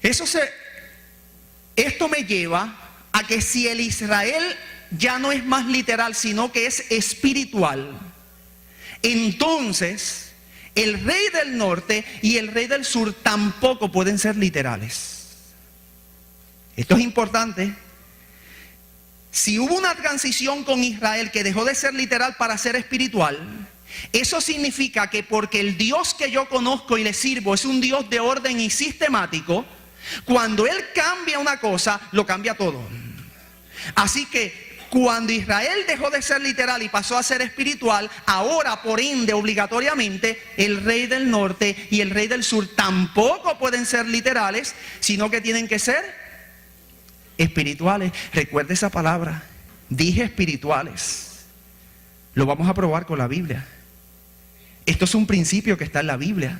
Esto me lleva a que si el Israel ya no es más literal, sino que es espiritual, entonces el rey del norte y el rey del sur tampoco pueden ser literales. Esto es importante. Si hubo una transición con Israel que dejó de ser literal para ser espiritual, eso significa que porque el Dios que yo conozco y le sirvo es un Dios de orden y sistemático, cuando Él cambia una cosa, lo cambia todo. Así que cuando Israel dejó de ser literal y pasó a ser espiritual, ahora por ende obligatoriamente el rey del norte y el rey del sur tampoco pueden ser literales, sino que tienen que ser espirituales. Recuerde esa palabra, dije espirituales. Lo vamos a probar con la Biblia. Esto es un principio que está en la Biblia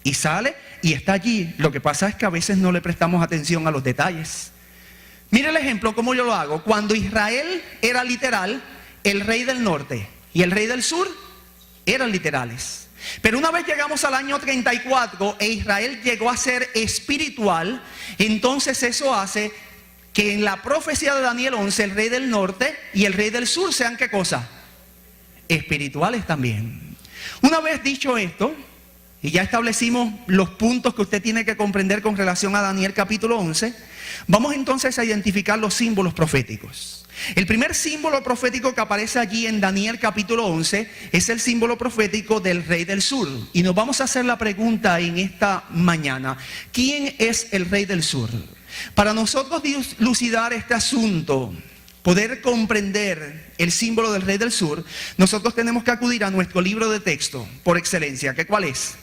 y sale y está allí. Lo que pasa es que a veces no le prestamos atención a los detalles. Mire el ejemplo, cómo yo lo hago. Cuando Israel era literal, el rey del norte y el rey del sur eran literales. Pero una vez llegamos al año 34 e Israel llegó a ser espiritual, entonces eso hace que en la profecía de Daniel 11 el rey del norte y el rey del sur sean ¿qué cosa? Espirituales también. Una vez dicho esto, y ya establecimos los puntos que usted tiene que comprender con relación a Daniel capítulo 11, vamos entonces a identificar los símbolos proféticos. El primer símbolo profético que aparece allí en Daniel capítulo 11 es el símbolo profético del rey del sur. Y nos vamos a hacer la pregunta en esta mañana: ¿quién es el rey del sur? Para nosotros dilucidar este asunto, poder comprender el símbolo del rey del sur, nosotros tenemos que acudir a nuestro libro de texto por excelencia. ¿Qué cuál es?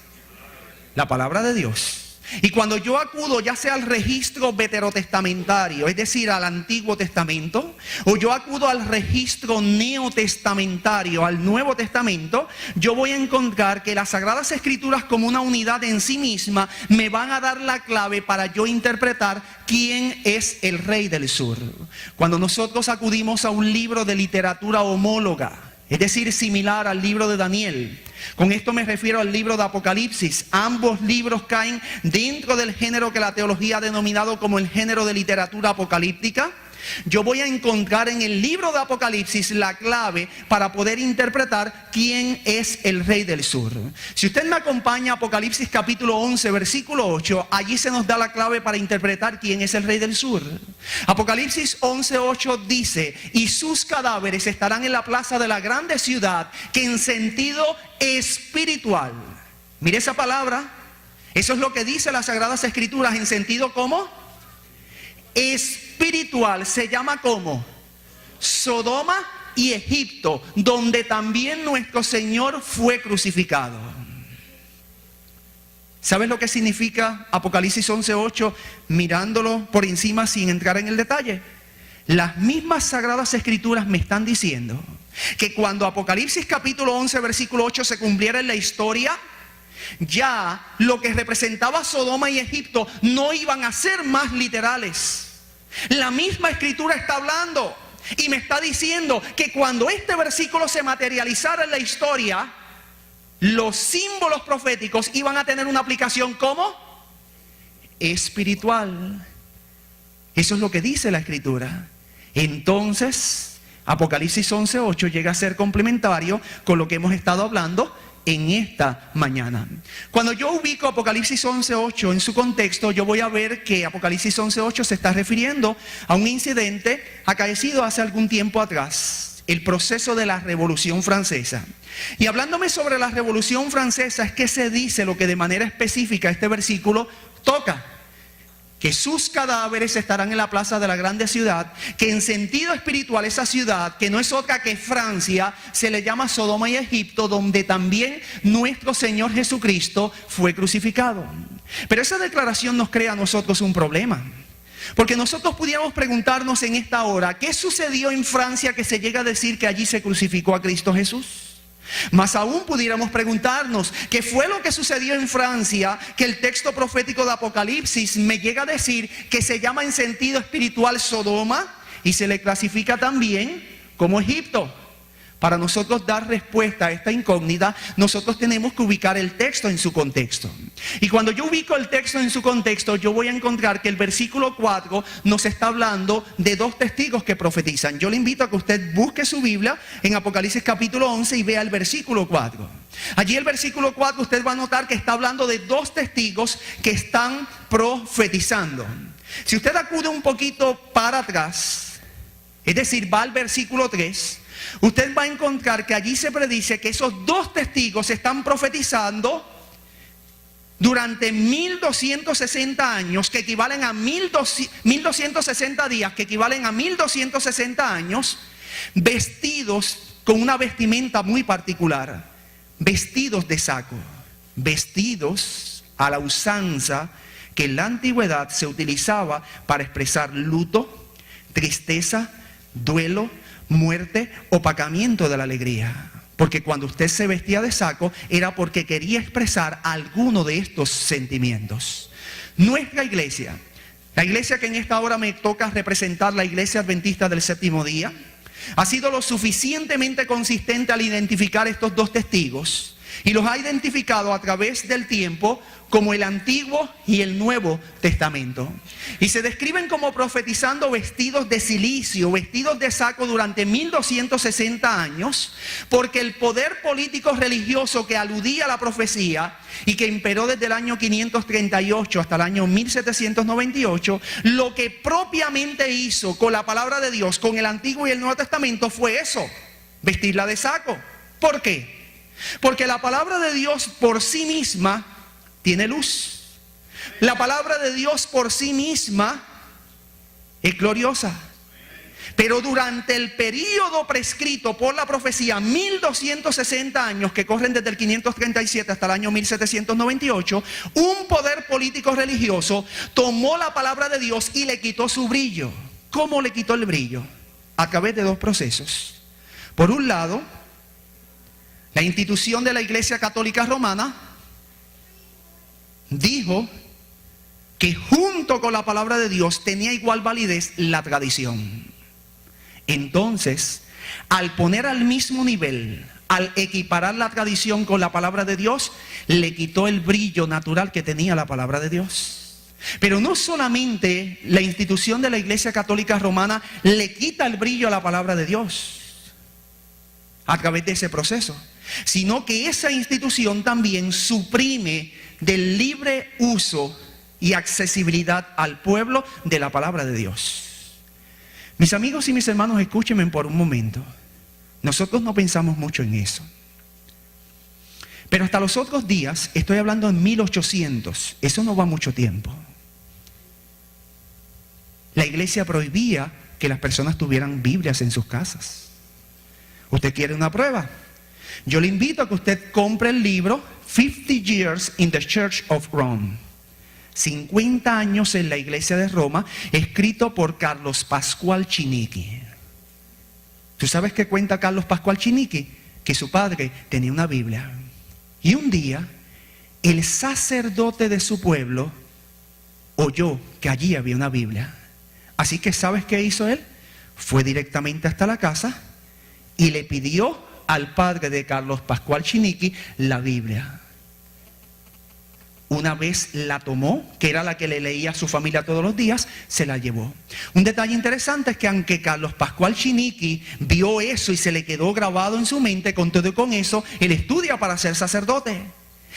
La palabra de Dios. Y cuando yo acudo ya sea al registro veterotestamentario, es decir, al Antiguo Testamento, o yo acudo al registro neotestamentario, al Nuevo Testamento, yo voy a encontrar que las Sagradas Escrituras como una unidad en sí misma me van a dar la clave para yo interpretar quién es el rey del sur. Cuando nosotros acudimos a un libro de literatura homóloga, es decir, similar al libro de Daniel, con esto me refiero al libro de Apocalipsis. Ambos libros caen dentro del género que la teología ha denominado como el género de literatura apocalíptica. Yo voy a encontrar en el libro de Apocalipsis la clave para poder interpretar quién es el rey del sur. Si usted me acompaña a Apocalipsis capítulo 11, versículo 8, allí se nos da la clave para interpretar quién es el rey del sur. Apocalipsis 11:8 dice: y sus cadáveres estarán en la plaza de la grande ciudad, que en sentido espiritual, mire esa palabra, eso es lo que dice las Sagradas Escrituras, en sentido ¿cómo? Espiritual, se llama como Sodoma y Egipto, donde también nuestro Señor fue crucificado. ¿Sabes lo que significa Apocalipsis 11:8? Mirándolo por encima sin entrar en el detalle. Las mismas Sagradas Escrituras me están diciendo que cuando Apocalipsis capítulo 11 versículo 8 se cumpliera en la historia, ya lo que representaba Sodoma y Egipto no iban a ser más literales. La misma Escritura está hablando y me está diciendo que cuando este versículo se materializara en la historia, los símbolos proféticos iban a tener una aplicación ¿cómo? Espiritual. Eso es lo que dice la Escritura. Entonces, Apocalipsis 11:8 llega a ser complementario con lo que hemos estado hablando en esta mañana. Cuando yo ubico Apocalipsis 11:8 en su contexto, yo voy a ver que Apocalipsis 11:8 se está refiriendo a un incidente acaecido hace algún tiempo atrás, el proceso de la Revolución Francesa. Y hablándome sobre la Revolución Francesa, es que se dice lo que de manera específica este versículo toca: que sus cadáveres estarán en la plaza de la grande ciudad, que en sentido espiritual esa ciudad, que no es otra que Francia, se le llama Sodoma y Egipto, donde también nuestro Señor Jesucristo fue crucificado. Pero esa declaración nos crea a nosotros un problema, porque nosotros pudiéramos preguntarnos en esta hora: ¿qué sucedió en Francia que se llega a decir que allí se crucificó a Cristo Jesús? Más aún pudiéramos preguntarnos: ¿qué fue lo que sucedió en Francia que el texto profético de Apocalipsis me llega a decir que se llama en sentido espiritual Sodoma y se le clasifica también como Egipto? para nosotros dar respuesta a esta incógnita, nosotros tenemos que ubicar el texto en su contexto. Y cuando yo ubico el texto en su contexto, yo voy a encontrar que el versículo 4 nos está hablando de dos testigos que profetizan. Yo le invito a que usted busque su Biblia en Apocalipsis capítulo 11 y vea el versículo 4. Allí el versículo 4 usted va a notar que está hablando de dos testigos que están profetizando. Si usted acude un poquito para atrás, es decir, va al versículo 3, usted va a encontrar que allí se predice que esos dos testigos están profetizando durante 1260 años, que equivalen a 1260 días, que equivalen a 1260 años, vestidos con una vestimenta muy particular, vestidos de saco, vestidos a la usanza que en la antigüedad se utilizaba para expresar luto, tristeza, duelo, muerte, opacamiento de la alegría. Porque cuando usted se vestía de saco era porque quería expresar alguno de estos sentimientos. Nuestra iglesia, la iglesia que en esta hora me toca representar, la iglesia adventista del séptimo día, ha sido lo suficientemente consistente al identificar estos dos testigos y los ha identificado a través del tiempo como el Antiguo y el Nuevo Testamento. Y se describen como profetizando vestidos de cilicio, vestidos de saco durante 1260 años, porque el poder político religioso que aludía a la profecía y que imperó desde el año 538 hasta el año 1798, lo que propiamente hizo con la palabra de Dios, con el Antiguo y el Nuevo Testamento, fue eso: vestirla de saco. ¿Por qué? Porque la palabra de Dios por sí misma tiene luz. La palabra de Dios por sí misma es gloriosa. Pero durante el periodo prescrito por la profecía, 1260 años que corren desde el 537 hasta el año 1798, un poder político religioso tomó la palabra de Dios y le quitó su brillo. ¿Cómo le quitó el brillo? A través de dos procesos. Por un lado, la institución de la Iglesia Católica Romana dijo que junto con la palabra de Dios tenía igual validez la tradición. Entonces, al poner al mismo nivel, al equiparar la tradición con la palabra de Dios, le quitó el brillo natural que tenía la palabra de Dios. Pero no solamente la institución de la Iglesia Católica Romana le quita el brillo a la palabra de Dios a través de ese proceso, sino que esa institución también suprime del libre uso y accesibilidad al pueblo de la palabra de Dios. Mis amigos y mis hermanos, escúchenme por un momento. Nosotros no pensamos mucho en eso, pero hasta los otros días, estoy hablando en 1800, eso no va mucho tiempo, la iglesia prohibía que las personas tuvieran Biblias en sus casas. ¿Usted quiere una prueba? Yo le invito a que usted compre el libro 50 Years in the Church of Rome, 50 años en la iglesia de Roma, escrito por Carlos Pascual Chinichi. ¿Tú sabes qué cuenta Carlos Pascual Chinichi? Que su padre tenía una Biblia. Y un día, el sacerdote de su pueblo oyó que allí había una Biblia. Así que, ¿sabes qué hizo él? Fue directamente hasta la casa y le pidió al padre de Carlos Pascual Chinichi la Biblia. Una vez la tomó, que era la que le leía a su familia todos los días, se la llevó. Un detalle interesante es que aunque Carlos Pascual Chinichi vio eso y se le quedó grabado en su mente, con todo y con eso, él estudia para ser sacerdote.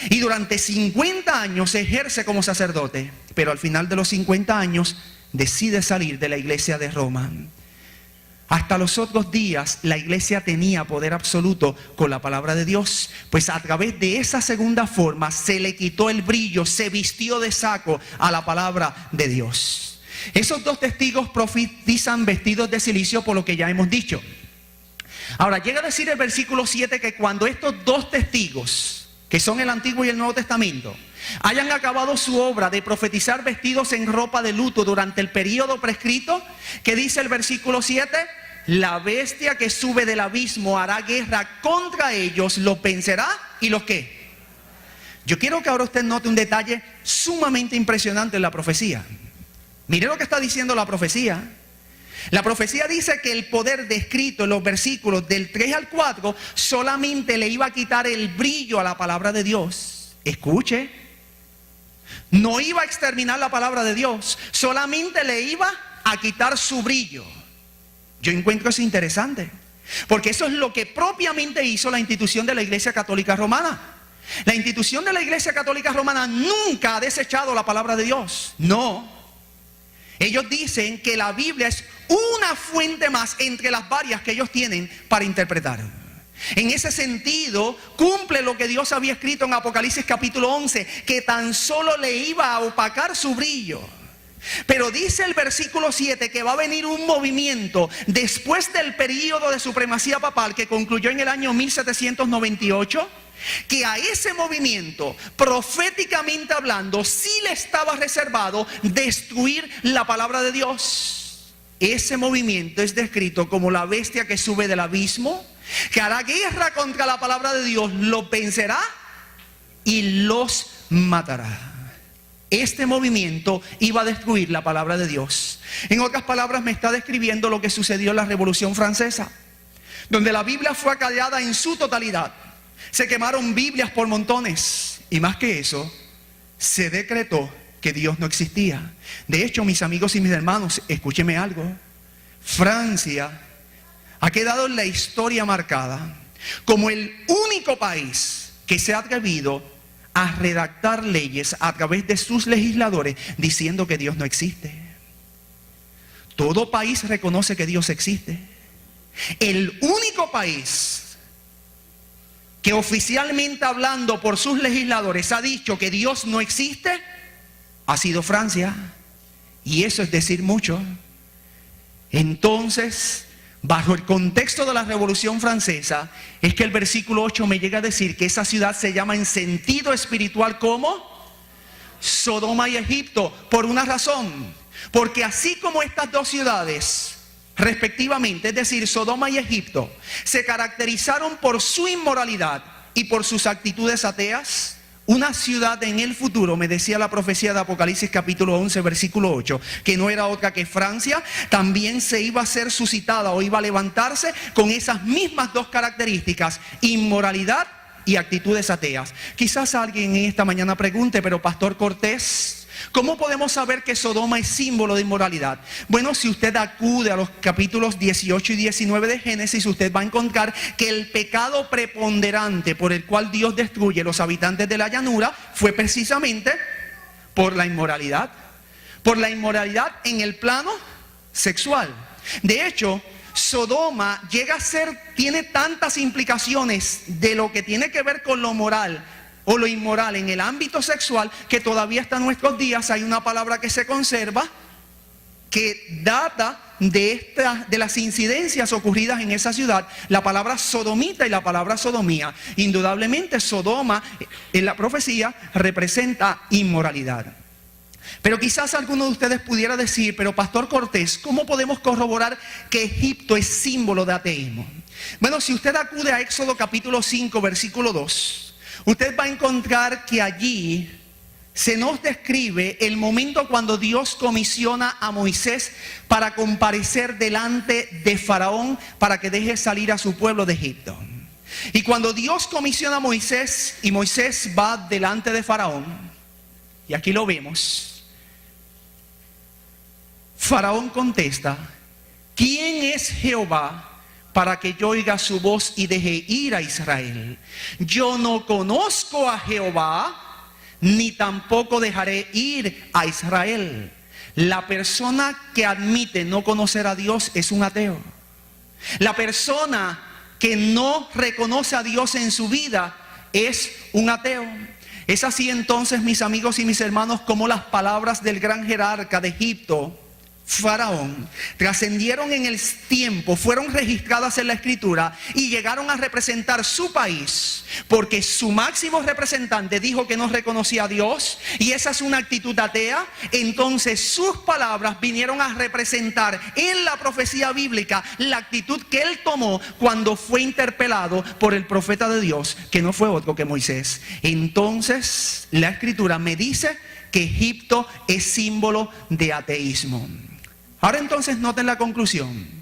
Y durante 50 años se ejerce como sacerdote, pero al final de los 50 años decide salir de la iglesia de Roma. Hasta los otros días la iglesia tenía poder absoluto con la palabra de Dios, pues a través de esa segunda forma se le quitó el brillo, se vistió de saco a la palabra de Dios. Esos dos testigos profetizan vestidos de cilicio, por lo que ya hemos dicho. Ahora llega a decir el versículo 7 que cuando estos dos testigos, que son el Antiguo y el Nuevo Testamento, hayan acabado su obra de profetizar vestidos en ropa de luto durante el periodo prescrito, que dice el versículo 7, la bestia que sube del abismo hará guerra contra ellos, los vencerá y los ¿qué? Yo quiero que ahora usted note un detalle sumamente impresionante en la profecía. Mire lo que está diciendo la profecía. La profecía dice que el poder descrito en los versículos del 3 al 4 solamente le iba a quitar el brillo a la palabra de Dios. Escuche, no iba a exterminar la palabra de Dios, solamente le iba a quitar su brillo. Yo encuentro eso interesante, porque eso es lo que propiamente hizo la institución de la Iglesia Católica Romana. La institución de la Iglesia Católica Romana nunca ha desechado la palabra de Dios. No. Ellos dicen que la Biblia es una fuente más entre las varias que ellos tienen para interpretar. En ese sentido, cumple lo que Dios había escrito en Apocalipsis capítulo 11, que tan solo le iba a opacar su brillo. Pero dice el versículo 7 que va a venir un movimiento después del período de supremacía papal que concluyó en el año 1798, que a ese movimiento, proféticamente hablando, sí le estaba reservado destruir la palabra de Dios. Ese movimiento es descrito como la bestia que sube del abismo, que hará guerra contra la palabra de Dios, los vencerá y los matará. Este movimiento iba a destruir la palabra de Dios. En otras palabras, me está describiendo lo que sucedió en la Revolución Francesa, donde la Biblia fue acallada en su totalidad. Se quemaron Biblias por montones, y más que eso, se decretó que Dios no existía. De hecho, mis amigos y mis hermanos, escúcheme algo. Francia ha quedado en la historia marcada como el único país que se ha atrevido a redactar leyes a través de sus legisladores diciendo que Dios no existe. Todo país reconoce que Dios existe. El único país que oficialmente hablando por sus legisladores ha dicho que Dios no existe ha sido Francia. Y eso es decir mucho. Entonces, bajo el contexto de la Revolución Francesa, es que el versículo 8 me llega a decir que esa ciudad se llama en sentido espiritual como Sodoma y Egipto, por una razón. Porque así como estas dos ciudades respectivamente, es decir, Sodoma y Egipto, se caracterizaron por su inmoralidad y por sus actitudes ateas, una ciudad en el futuro, me decía la profecía de Apocalipsis capítulo 11 versículo 8, que no era otra que Francia, también se iba a ser suscitada o iba a levantarse con esas mismas dos características, inmoralidad y actitudes ateas. Quizás alguien en esta mañana pregunte, pero Pastor Cortés, ¿cómo podemos saber que Sodoma es símbolo de inmoralidad? Bueno, si usted acude a los capítulos 18 y 19 de Génesis, usted va a encontrar que el pecado preponderante por el cual Dios destruye a los habitantes de la llanura fue precisamente por la inmoralidad. Por la inmoralidad en el plano sexual. De hecho, Sodoma llega a ser, tiene tantas implicaciones de lo que tiene que ver con lo moral o lo inmoral en el ámbito sexual, que todavía hasta nuestros días hay una palabra que se conserva que data de las incidencias ocurridas en esa ciudad, la palabra sodomita y la palabra sodomía. Indudablemente Sodoma en la profecía representa inmoralidad. Pero quizás alguno de ustedes pudiera decir, pero Pastor Cortés, ¿cómo podemos corroborar que Egipto es símbolo de ateísmo? Bueno, si usted acude a Éxodo capítulo 5 versículo 2, usted va a encontrar que allí se nos describe el momento cuando Dios comisiona a Moisés para comparecer delante de Faraón para que deje salir a su pueblo de Egipto. Y cuando Dios comisiona a Moisés y Moisés va delante de Faraón, y aquí lo vemos, Faraón contesta, ¿quién es Jehová para que yo oiga su voz y deje ir a Israel? Yo no conozco a Jehová, ni tampoco dejaré ir a Israel. La persona que admite no conocer a Dios es un ateo. La persona que no reconoce a Dios en su vida es un ateo. Es así entonces, mis amigos y mis hermanos, como las palabras del gran jerarca de Egipto, Faraón, trascendieron en el tiempo, fueron registradas en la escritura y llegaron a representar su país, porque su máximo representante dijo que no reconocía a Dios y esa es una actitud atea. Entonces sus palabras vinieron a representar en la profecía bíblica la actitud que él tomó cuando fue interpelado por el profeta de Dios, que no fue otro que Moisés. Entonces la escritura me dice que Egipto es símbolo de ateísmo. Ahora entonces noten la conclusión.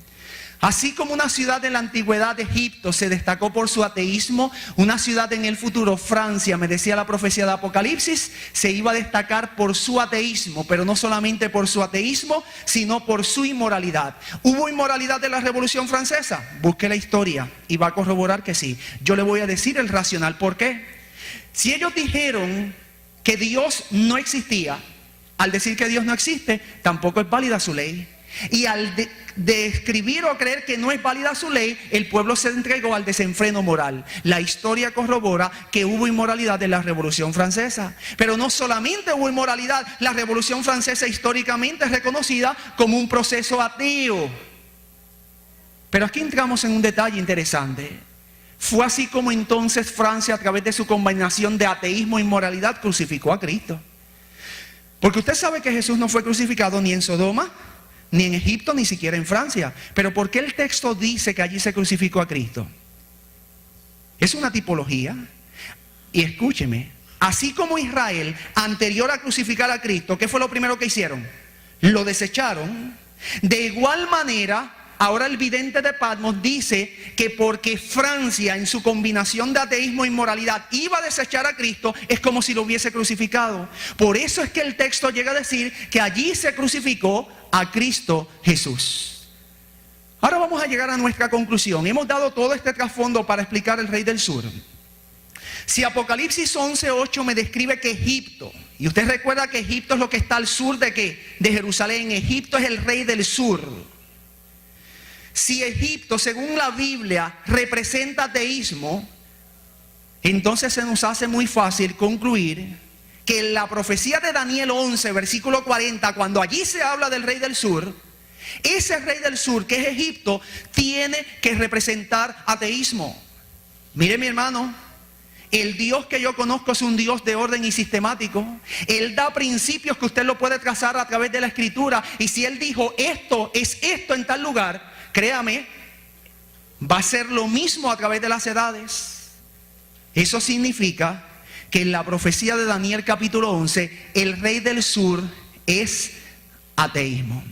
Así como una ciudad en la antigüedad de Egipto se destacó por su ateísmo, una ciudad en el futuro, Francia, me decía la profecía de Apocalipsis, se iba a destacar por su ateísmo, pero no solamente por su ateísmo, sino por su inmoralidad. ¿Hubo inmoralidad en la Revolución Francesa? Busque la historia y va a corroborar que sí. Yo le voy a decir el racional. ¿Por qué? Si ellos dijeron que Dios no existía, al decir que Dios no existe, tampoco es válida su ley. Y al describir o creer que no es válida su ley, el pueblo se entregó al desenfreno moral. La historia corrobora que hubo inmoralidad en la Revolución Francesa. Pero no solamente hubo inmoralidad, la Revolución Francesa históricamente es reconocida como un proceso ateo. Pero aquí entramos en un detalle interesante. Fue así como entonces Francia, a través de su combinación de ateísmo e inmoralidad, crucificó a Cristo. Porque usted sabe que Jesús no fue crucificado ni en Sodoma, ni en Egipto, ni siquiera en Francia. Pero ¿por qué el texto dice que allí se crucificó a Cristo? Es una tipología. Y escúcheme, así como Israel, anterior a crucificar a Cristo, ¿qué fue lo primero que hicieron? Lo desecharon. De igual manera, ahora el vidente de Patmos dice que porque Francia, en su combinación de ateísmo e inmoralidad, iba a desechar a Cristo, es como si lo hubiese crucificado. Por eso es que el texto llega a decir que allí se crucificó a Cristo Jesús. Ahora vamos a llegar a nuestra conclusión. Hemos dado todo este trasfondo para explicar el rey del sur. Si Apocalipsis 11:8 me describe que Egipto, y usted recuerda que Egipto es lo que está al sur de ¿qué? De Jerusalén. Egipto es el rey del sur. Si Egipto, según la Biblia, representa ateísmo, entonces se nos hace muy fácil concluir que en la profecía de Daniel 11, versículo 40, cuando allí se habla del rey del sur, ese rey del sur, que es Egipto, tiene que representar ateísmo. Mire, mi hermano, el Dios que yo conozco es un Dios de orden y sistemático. Él da principios que usted lo puede trazar a través de la Escritura. Y si Él dijo esto es esto en tal lugar, créame, va a ser lo mismo a través de las edades. Eso significa que en la profecía de Daniel capítulo 11, el rey del sur es ateísmo.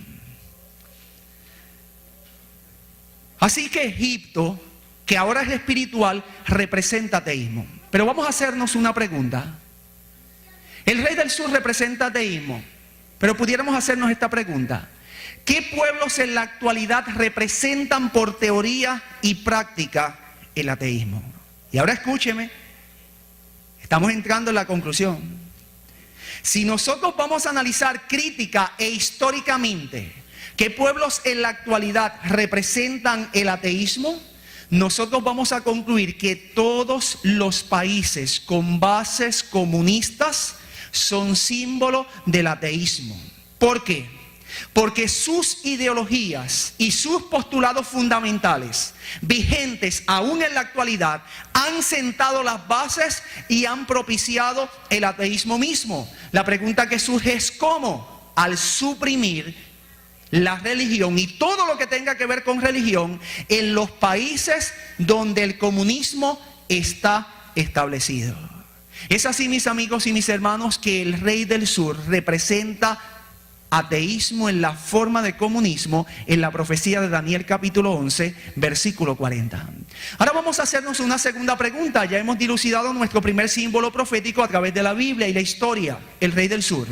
Así que Egipto, que ahora es espiritual, representa ateísmo. Pero vamos a hacernos una pregunta. El rey del sur representa ateísmo, pero pudiéramos hacernos esta pregunta. ¿Qué pueblos en la actualidad representan por teoría y práctica el ateísmo? Y ahora escúcheme, estamos entrando en la conclusión. Si nosotros vamos a analizar crítica e históricamente qué pueblos en la actualidad representan el ateísmo, nosotros vamos a concluir que todos los países con bases comunistas son símbolo del ateísmo. ¿Por qué? Porque sus ideologías y sus postulados fundamentales, vigentes aún en la actualidad, han sentado las bases y han propiciado el ateísmo mismo. La pregunta que surge es ¿cómo? Al suprimir la religión y todo lo que tenga que ver con religión en los países donde el comunismo está establecido. Es así, mis amigos y mis hermanos, que el rey del sur representa ateísmo en la forma de comunismo en la profecía de Daniel capítulo 11, versículo 40. Ahora vamos a hacernos una segunda pregunta. Ya hemos dilucidado nuestro primer símbolo profético a través de la Biblia y la historia, el rey del sur.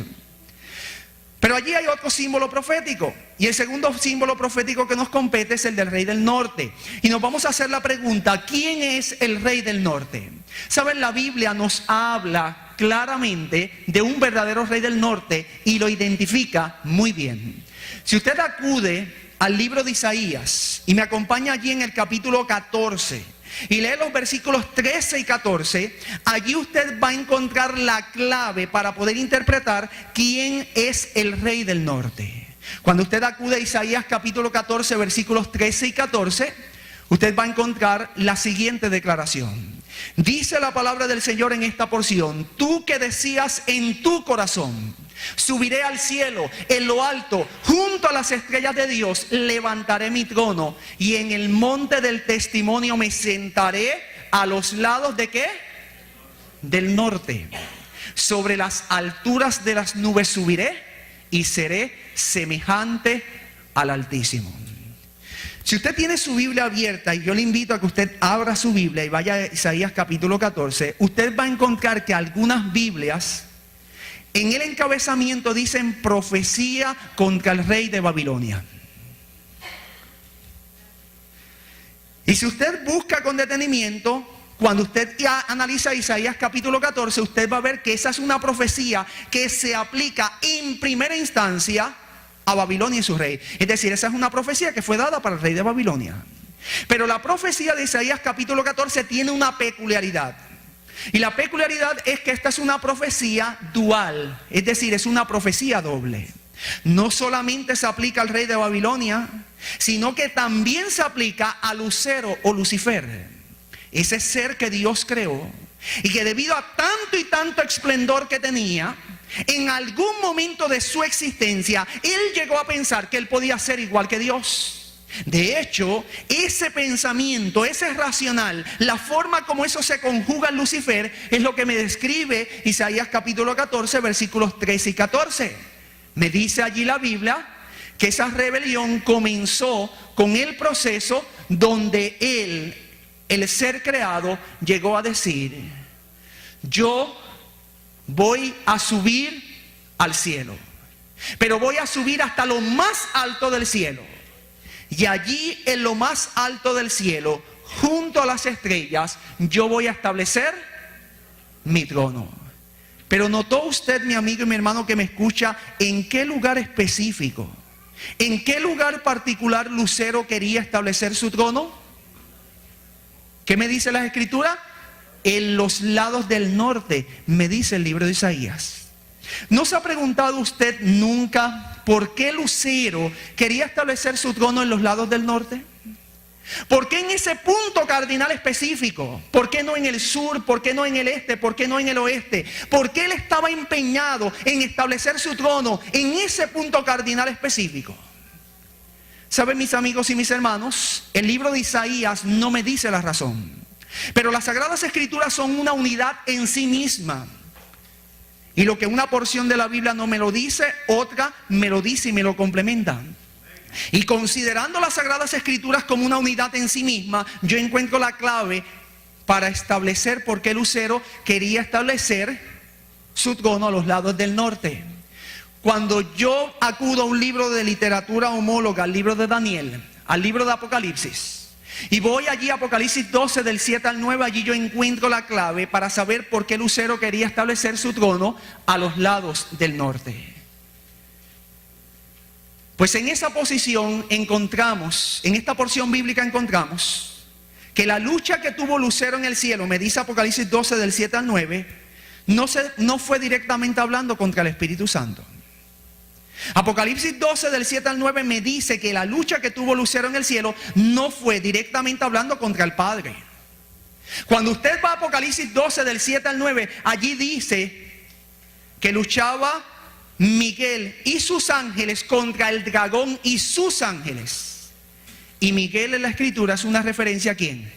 Pero allí hay otro símbolo profético. Y el segundo símbolo profético que nos compete es el del rey del norte. Y nos vamos a hacer la pregunta, ¿quién es el rey del norte? Saben, la Biblia nos habla claramente de un verdadero rey del norte y lo identifica muy bien. Si usted acude al libro de Isaías y me acompaña allí en el capítulo 14 y lee los versículos 13 y 14, allí usted va a encontrar la clave para poder interpretar quién es el rey del norte. Cuando usted acude a Isaías capítulo 14, versículos 13 y 14, usted va a encontrar la siguiente declaración. Dice la palabra del Señor en esta porción: tú que decías en tu corazón, subiré al cielo, en lo alto, junto a las estrellas de Dios, levantaré mi trono, y en el monte del testimonio me sentaré a los lados ¿de qué? Del norte. Sobre las alturas de las nubes subiré y seré semejante al Altísimo. Si usted tiene su Biblia abierta, y yo le invito a que usted abra su Biblia y vaya a Isaías capítulo 14, usted va a encontrar que algunas Biblias en el encabezamiento dicen profecía contra el rey de Babilonia. Y si usted busca con detenimiento, cuando usted ya analiza Isaías capítulo 14, usted va a ver que esa es una profecía que se aplica en primera instancia a Babilonia y su rey. Es decir, esa es una profecía que fue dada para el rey de Babilonia. Pero la profecía de Isaías capítulo 14 tiene una peculiaridad. Y la peculiaridad es que esta es una profecía dual. Es decir, es una profecía doble. No solamente se aplica al rey de Babilonia, sino que también se aplica a Lucero o Lucifer, ese ser que Dios creó y que debido a tanto y tanto esplendor que tenía, en algún momento de su existencia, él llegó a pensar que él podía ser igual que Dios. De hecho, ese pensamiento, ese racional, la forma como eso se conjuga en Lucifer, es lo que me describe Isaías capítulo 14, versículos 13 y 14. Me dice allí la Biblia que esa rebelión comenzó con el proceso donde él, el ser creado, llegó a decir: yo voy a subir al cielo, pero voy a subir hasta lo más alto del cielo. Y allí en lo más alto del cielo, junto a las estrellas, yo voy a establecer mi trono. Pero ¿notó usted, mi amigo y mi hermano que me escucha, en qué lugar específico, en qué lugar particular Lucero quería establecer su trono? ¿Qué me dice la Escritura? En los lados del norte, me dice el libro de Isaías. ¿No se ha preguntado usted nunca por qué Lucero quería establecer su trono en los lados del norte? ¿Por qué en ese punto cardinal específico? ¿Por qué no en el sur? ¿Por qué no en el este? ¿Por qué no en el oeste? ¿Por qué él estaba empeñado en establecer su trono en ese punto cardinal específico? ¿Saben, mis amigos y mis hermanos? El libro de Isaías no me dice la razón, pero las Sagradas Escrituras son una unidad en sí misma. Y lo que una porción de la Biblia no me lo dice, otra me lo dice y me lo complementa. Y considerando las Sagradas Escrituras como una unidad en sí misma, yo encuentro la clave para establecer por qué Lucero quería establecer su trono a los lados del norte. Cuando yo acudo a un libro de literatura homóloga, al libro de Daniel, al libro de Apocalipsis, y voy allí a Apocalipsis 12 del 7 al 9, allí yo encuentro la clave para saber por qué Lucero quería establecer su trono a los lados del norte. Pues en esa posición encontramos, en esta porción bíblica encontramos que la lucha que tuvo Lucero en el cielo, me dice Apocalipsis 12 del 7 al 9, no fue directamente hablando contra el Espíritu Santo. Apocalipsis 12 del 7 al 9 me dice que la lucha que tuvo Lucero en el cielo no fue directamente hablando contra el Padre. Cuando usted va a Apocalipsis 12 del 7 al 9, allí dice que luchaba Miguel y sus ángeles contra el dragón y sus ángeles. Y Miguel en la Escritura es una referencia ¿a quién?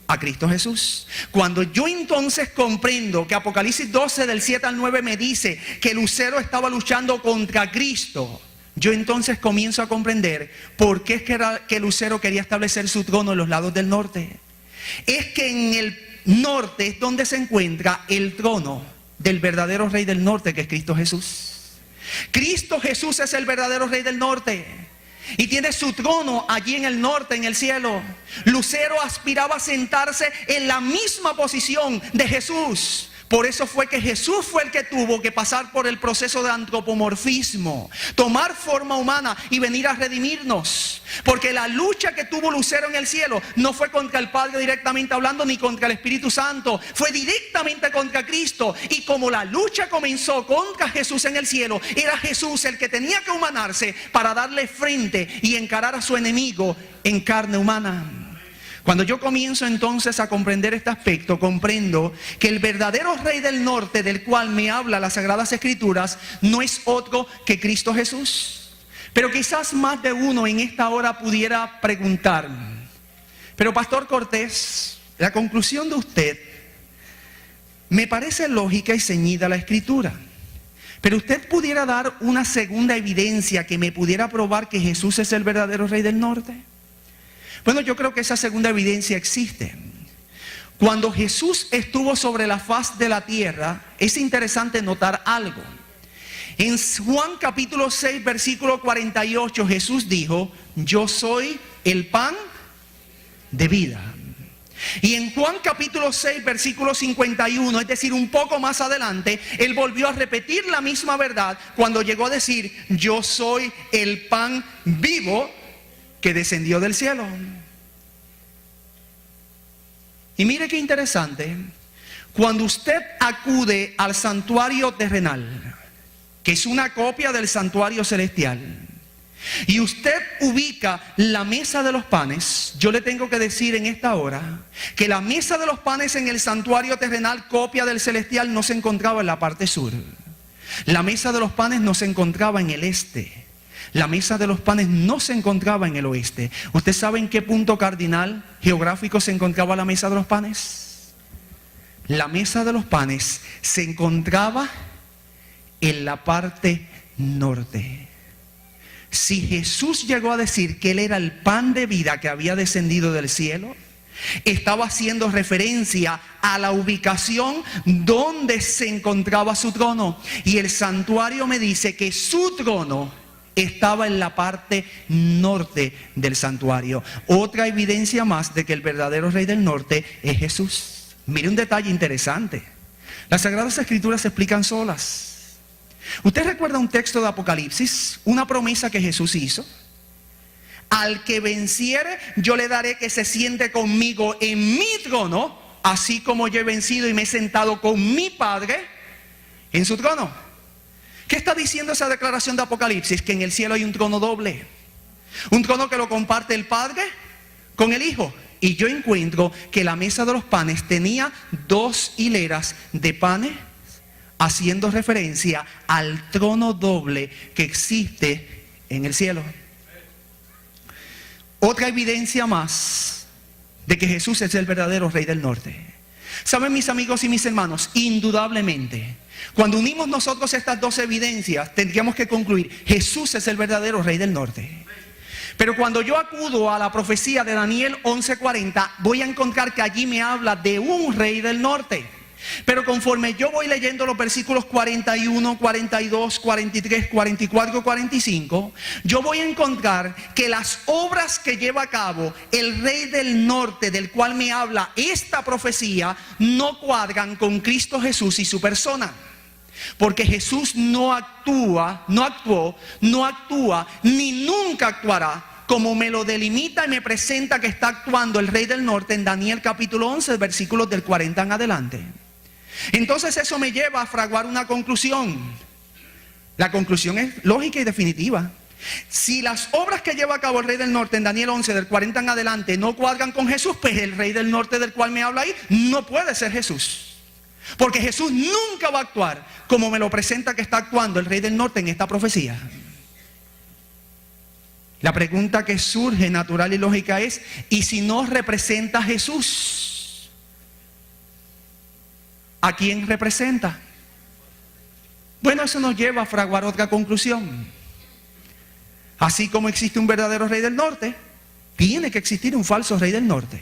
A Cristo Jesús. Cuando yo entonces comprendo que Apocalipsis 12 del 7 al 9 me dice que Lucero estaba luchando contra Cristo, yo entonces comienzo a comprender por qué es que Lucero quería establecer su trono en los lados del norte. Es que en el norte es donde se encuentra el trono del verdadero rey del norte, que es Cristo Jesús. Cristo Jesús es el verdadero rey del norte y tiene su trono allí en el norte, en el cielo. Lucero aspiraba a sentarse en la misma posición de Jesús. Por eso fue que Jesús fue el que tuvo que pasar por el proceso de antropomorfismo, tomar forma humana y venir a redimirnos. Porque la lucha que tuvo Lucero en el cielo no fue contra el Padre directamente hablando, ni contra el Espíritu Santo, fue directamente contra Cristo. Y como la lucha comenzó contra Jesús en el cielo, era Jesús el que tenía que humanarse para darle frente y encarar a su enemigo en carne humana. Cuando yo comienzo entonces a comprender este aspecto, comprendo que el verdadero rey del norte del cual me habla las Sagradas Escrituras no es otro que Cristo Jesús. Pero quizás más de uno en esta hora pudiera preguntar: pero Pastor Cortés, la conclusión de usted me parece lógica y ceñida a la Escritura, Pero usted pudiera dar una segunda evidencia que me pudiera probar que Jesús es el verdadero Rey del Norte. Bueno, yo creo que esa segunda evidencia existe. Cuando Jesús estuvo sobre la faz de la tierra, es interesante notar algo. En Juan capítulo 6, versículo 48, Jesús dijo: yo soy el pan de vida. Y en Juan capítulo 6, versículo 51, es decir, un poco más adelante, Él volvió a repetir la misma verdad cuando llegó a decir: yo soy el pan vivo que descendió del cielo. Y mire qué interesante, cuando usted acude al santuario terrenal, que es una copia del santuario celestial, y usted ubica la mesa de los panes, yo le tengo que decir en esta hora que la mesa de los panes en el santuario terrenal, copia del celestial, no se encontraba en la parte sur. La mesa de los panes no se encontraba en el este. La mesa de los panes no se encontraba en el oeste. ¿Usted sabe en qué punto cardinal geográfico se encontraba la mesa de los panes? La mesa de los panes se encontraba en la parte norte. Si Jesús llegó a decir que Él era el pan de vida que había descendido del cielo, estaba haciendo referencia a la ubicación donde se encontraba su trono. Y el santuario me dice que su trono estaba en la parte norte del santuario. Otra evidencia más de que el verdadero Rey del Norte es Jesús. Mire un detalle interesante. Las Sagradas Escrituras se explican solas. ¿Usted recuerda un texto de Apocalipsis? Una promesa que Jesús hizo: al que venciere, yo le daré que se siente conmigo en mi trono, así como yo he vencido y me he sentado con mi Padre en su trono. ¿Qué está diciendo esa declaración de Apocalipsis? Que en el cielo hay un trono doble. Un trono que lo comparte el Padre con el Hijo. Y yo encuentro que la mesa de los panes tenía 2 hileras de panes, haciendo referencia al trono doble que existe en el cielo. Otra evidencia más de que Jesús es el verdadero Rey del Norte. ¿Saben, mis amigos y mis hermanos? Indudablemente, cuando unimos nosotros estas 2 evidencias, tendríamos que concluir: Jesús es el verdadero Rey del Norte. Pero cuando yo acudo a la profecía de Daniel 11:40, voy a encontrar que allí me habla de un Rey del Norte. Pero conforme yo voy leyendo los versículos 41, 42, 43, 44, 45, yo voy a encontrar que las obras que lleva a cabo el Rey del Norte, del cual me habla esta profecía, no cuadran con Cristo Jesús y su persona. Porque Jesús no actuó, ni nunca actuará como me lo delimita y me presenta que está actuando el Rey del Norte en Daniel capítulo 11, versículos del 40 en adelante. Entonces eso me lleva a fraguar una conclusión. La conclusión es lógica y definitiva. Si las obras que lleva a cabo el Rey del Norte en Daniel 11 del 40 en adelante no cuadran con Jesús, pues el Rey del Norte del cual me habla ahí no puede ser Jesús. Porque Jesús nunca va a actuar como me lo presenta que está actuando el Rey del Norte en esta profecía. La pregunta que surge natural y lógica es: ¿y si no representa a Jesús? ¿A quién representa? Bueno, eso nos lleva a fraguar otra conclusión. Así como existe un verdadero Rey del Norte, tiene que existir un falso Rey del Norte.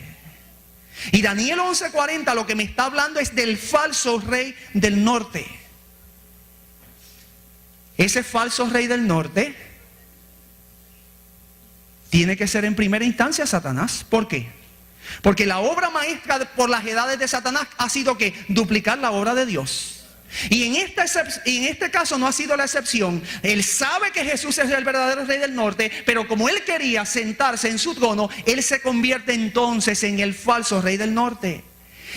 Y Daniel 11:40 lo que me está hablando es del falso Rey del Norte. Ese falso Rey del Norte tiene que ser en primera instancia Satanás. ¿Por qué? Porque la obra maestra por las edades de Satanás ha sido que duplicar la obra de Dios. Y en este caso no ha sido la excepción. Él sabe que Jesús es el verdadero Rey del Norte, pero como él quería sentarse en su trono, él se convierte entonces en el falso Rey del Norte.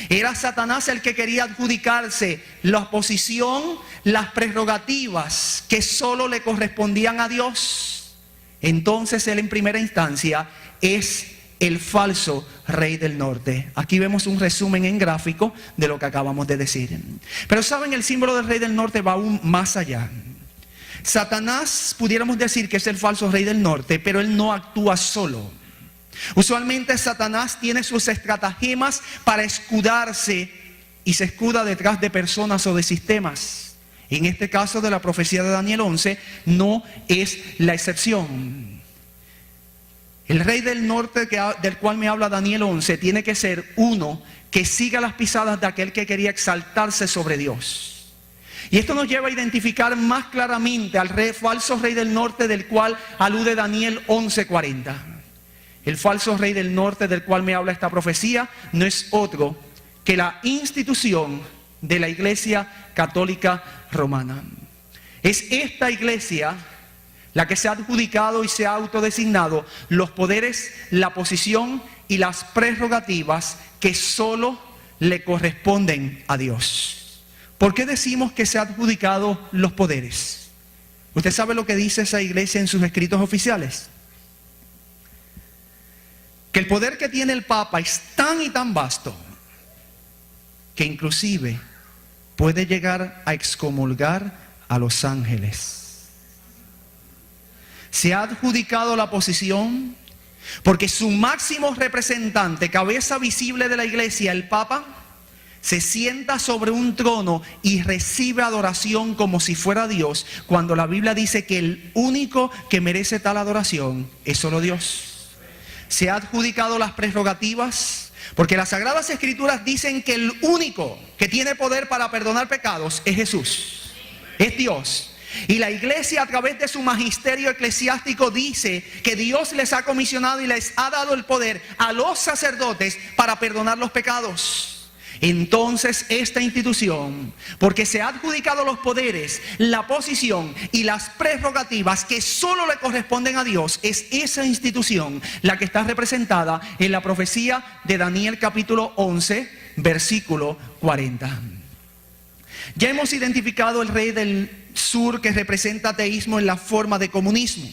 Era Satanás el que quería adjudicarse la posición, las prerrogativas que solo le correspondían a Dios. Entonces él en primera instancia es el falso Rey del Norte. Aquí vemos un resumen en gráfico de lo que acabamos de decir. Pero saben, el símbolo del Rey del Norte va aún más allá. Satanás, pudiéramos decir que es el falso Rey del Norte, pero él no actúa solo. Usualmente Satanás tiene sus estratagemas para escudarse y se escuda detrás de personas o de sistemas. En este caso de la profecía de Daniel 11, no es la excepción. El rey del norte del cual me habla Daniel 11 tiene que ser uno que siga las pisadas de aquel que quería exaltarse sobre Dios. Y esto nos lleva a identificar más claramente al falso rey del norte del cual alude Daniel 11:40. El falso rey del norte del cual me habla esta profecía no es otro que la institución de la Iglesia Católica Romana. Es esta iglesia la que se ha adjudicado y se ha autodesignado los poderes, la posición y las prerrogativas que solo le corresponden a Dios. ¿Por qué decimos que se ha adjudicado los poderes? ¿Usted sabe lo que dice esa iglesia en sus escritos oficiales? Que el poder que tiene el Papa es tan y tan vasto que inclusive puede llegar a excomulgar a los ángeles. Se ha adjudicado la posición porque su máximo representante, cabeza visible de la iglesia, el Papa, se sienta sobre un trono y recibe adoración como si fuera Dios, cuando la Biblia dice que el único que merece tal adoración es solo Dios. Se ha adjudicado las prerrogativas porque las Sagradas Escrituras dicen que el único que tiene poder para perdonar pecados es Jesús, es Dios. Y la iglesia, a través de su magisterio eclesiástico, dice que Dios les ha comisionado y les ha dado el poder a los sacerdotes para perdonar los pecados. Entonces esta institución, porque se ha adjudicado los poderes, la posición y las prerrogativas que solo le corresponden a Dios, es esa institución la que está representada en la profecía de Daniel capítulo 11, versículo 40. Ya hemos identificado el rey del sur que representa ateísmo en la forma de comunismo.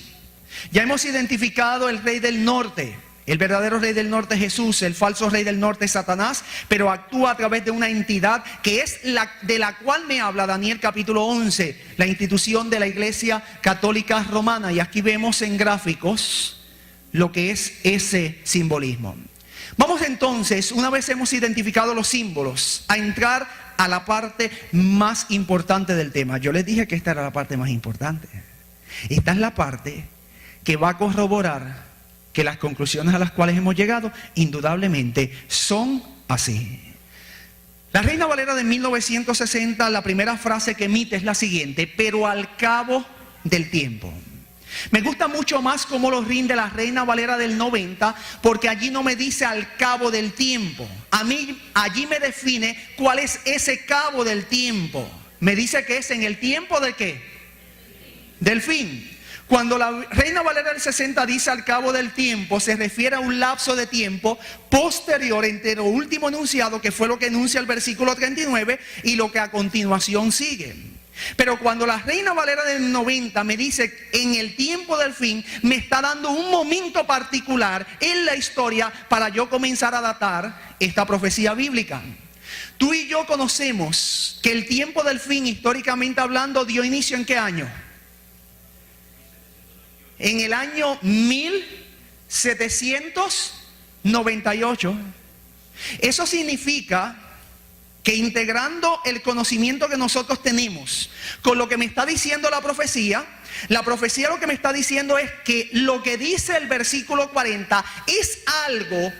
Ya hemos identificado el rey del norte. El verdadero rey del norte es Jesús, el falso rey del norte es Satanás, pero actúa a través de una entidad que es de la cual me habla Daniel capítulo 11, la institución de la Iglesia Católica Romana. Y aquí vemos en gráficos lo que es ese simbolismo. Vamos entonces, una vez hemos identificado los símbolos, a entrar a la parte más importante del tema. Yo les dije que esta era la parte más importante. Esta es la parte que va a corroborar que las conclusiones a las cuales hemos llegado indudablemente son así. La Reina Valera de 1960, la primera frase que emite es la siguiente: pero al cabo del tiempo. Me gusta mucho más cómo lo rinde la Reina Valera del 90, porque allí no me dice al cabo del tiempo. A mí allí me define cuál es ese cabo del tiempo. Me dice que es en el tiempo de ¿qué? Del fin. Cuando la Reina Valera del 60 dice al cabo del tiempo, se refiere a un lapso de tiempo posterior entre lo último enunciado, que fue lo que enuncia el versículo 39, y lo que a continuación sigue. Pero cuando la Reina Valera del 90 me dice en el tiempo del fin, me está dando un momento particular en la historia para yo comenzar a datar esta profecía bíblica. Tú y yo conocemos que el tiempo del fin, históricamente hablando, dio inicio ¿en qué año? En el año 1798. Eso significa que integrando el conocimiento que nosotros tenemos con lo que me está diciendo la profecía lo que me está diciendo es que lo que dice el versículo 40 es algo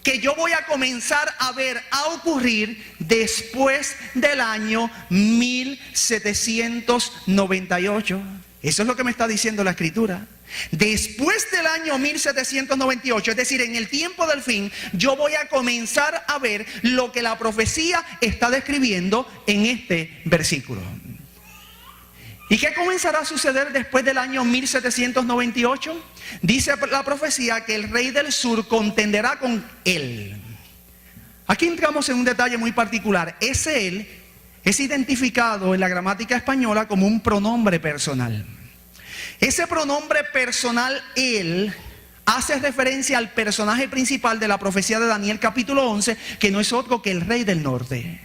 que yo voy a comenzar a ver a ocurrir después del año 1798. Eso es lo que me está diciendo la Escritura. Después del año 1798, es decir, en el tiempo del fin, yo voy a comenzar a ver lo que la profecía está describiendo en este versículo. ¿Y qué comenzará a suceder después del año 1798? Dice la profecía que el rey del sur contenderá con él. Aquí entramos en un detalle muy particular. Ese él es identificado en la gramática española como un pronombre personal. Ese pronombre personal, él, hace referencia al personaje principal de la profecía de Daniel capítulo 11, que no es otro que el rey del norte.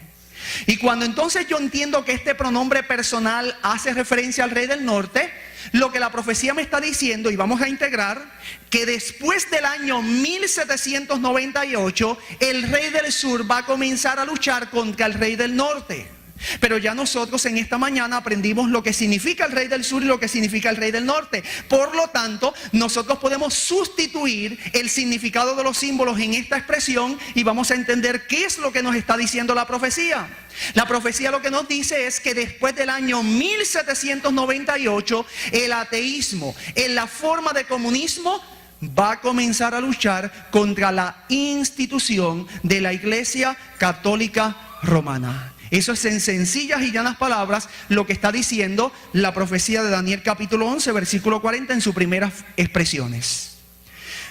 Y cuando entonces yo entiendo que este pronombre personal hace referencia al rey del norte, lo que la profecía me está diciendo, y vamos a integrar, que después del año 1798, el rey del sur va a comenzar a luchar contra el rey del norte. Pero ya nosotros en esta mañana aprendimos lo que significa el rey del sur y lo que significa el rey del norte. Por lo tanto, nosotros podemos sustituir el significado de los símbolos en esta expresión y vamos a entender qué es lo que nos está diciendo la profecía. La profecía lo que nos dice es que después del año 1798, el ateísmo en la forma de comunismo va a comenzar a luchar contra la institución de la Iglesia Católica Romana. Eso es en sencillas y llanas palabras lo que está diciendo la profecía de Daniel capítulo 11, versículo 40 en sus primeras expresiones.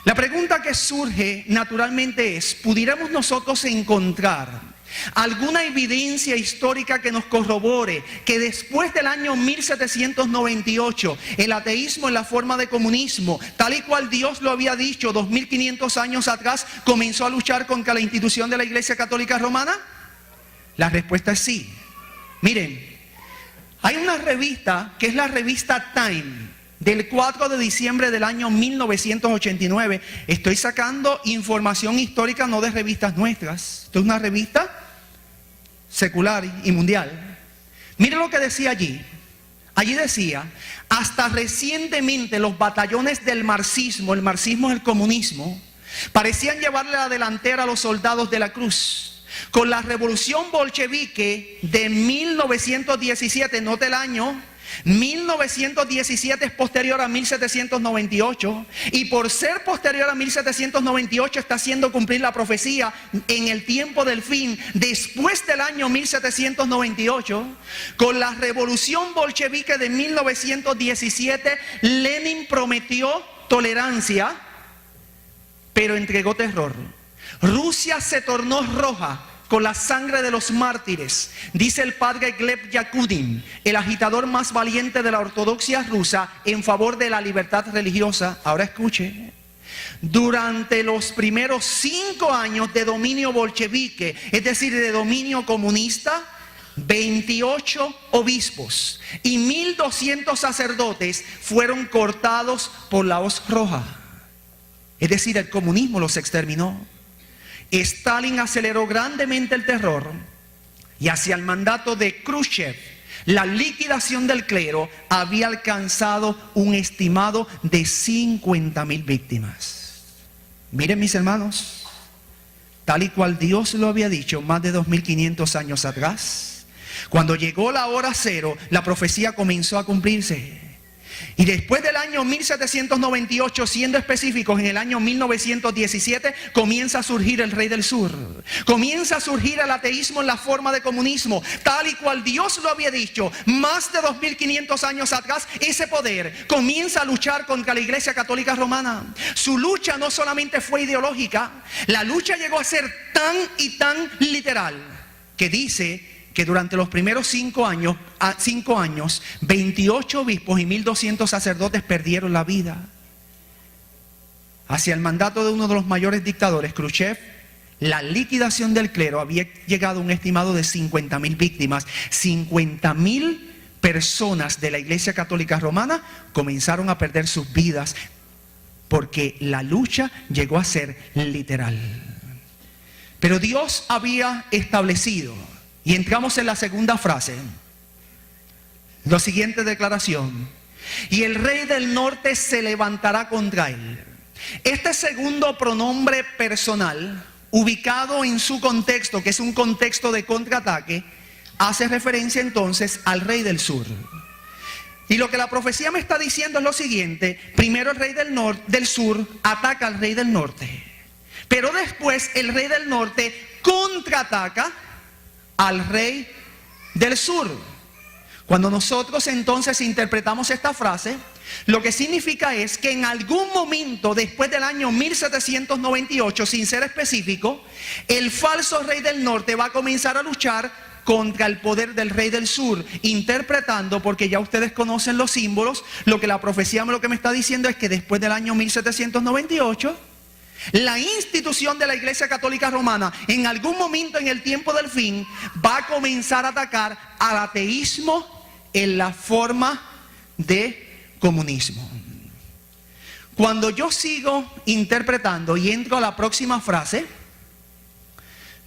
La pregunta que surge naturalmente es, ¿pudiéramos nosotros encontrar alguna evidencia histórica que nos corrobore que después del año 1798 el ateísmo en la forma de comunismo, tal y cual Dios lo había dicho 2500 años atrás, comenzó a luchar contra la institución de la Iglesia Católica Romana? La respuesta es sí. Miren, hay una revista que es la revista Time, del 4 de diciembre del año 1989. Estoy sacando información histórica, no de revistas nuestras. Esto es una revista secular y mundial. Miren lo que decía allí. Allí decía, hasta recientemente los batallones del marxismo, el marxismo es el comunismo, parecían llevarle la delantera a los soldados de la cruz. Con la revolución bolchevique de 1917, note el año, 1917 es posterior a 1798, y por ser posterior a 1798 está haciendo cumplir la profecía en el tiempo del fin, después del año 1798. Con la revolución bolchevique de 1917, Lenin prometió tolerancia, pero entregó terror. Rusia se tornó roja con la sangre de los mártires, dice el padre Gleb Yakudin, el agitador más valiente de la ortodoxia rusa en favor de la libertad religiosa. Ahora escuche, durante los primeros 5 años de dominio bolchevique, es decir, de dominio comunista, 28 obispos y 1200 sacerdotes fueron cortados por la hoz roja. Es decir, el comunismo los exterminó. Stalin aceleró grandemente el terror y hacia el mandato de Khrushchev, la liquidación del clero había alcanzado un estimado de 50,000 víctimas. Miren, mis hermanos, tal y cual Dios lo había dicho más de 2500 años atrás, cuando llegó la hora cero, la profecía comenzó a cumplirse. Y después del año 1798, siendo específicos, en el año 1917 comienza a surgir el rey del sur. Comienza a surgir el ateísmo en la forma de comunismo, tal y cual Dios lo había dicho más de 2500 años atrás. Ese poder comienza a luchar contra la Iglesia Católica Romana. Su lucha no solamente fue ideológica, la lucha llegó a ser tan y tan literal que dice que durante los primeros 5 años, 28 obispos y 1200 sacerdotes perdieron la vida. Hacia el mandato de uno de los mayores dictadores, Khrushchev, la liquidación del clero había llegado a un estimado de 50,000 víctimas. 50,000 personas de la Iglesia Católica Romana comenzaron a perder sus vidas porque la lucha llegó a ser literal. Pero Dios había establecido, y entramos en la segunda frase, la siguiente declaración: y el rey del norte se levantará contra él. Este segundo pronombre personal, ubicado en su contexto, que es un contexto de contraataque, hace referencia entonces al rey del sur. Y lo que la profecía me está diciendo es lo siguiente: primero el rey del sur ataca al rey del norte, pero después el rey del norte contraataca al rey del sur. Cuando nosotros entonces interpretamos esta frase, lo que significa es que en algún momento después del año 1798, sin ser específico, el falso rey del norte va a comenzar a luchar contra el poder del rey del sur, interpretando, porque ya ustedes conocen los símbolos, lo que la profecía lo que me está diciendo es que después del año 1798, la institución de la Iglesia Católica Romana, en algún momento en el tiempo del fin, va a comenzar a atacar al ateísmo en la forma de comunismo. Cuando yo sigo interpretando y entro a la próxima frase,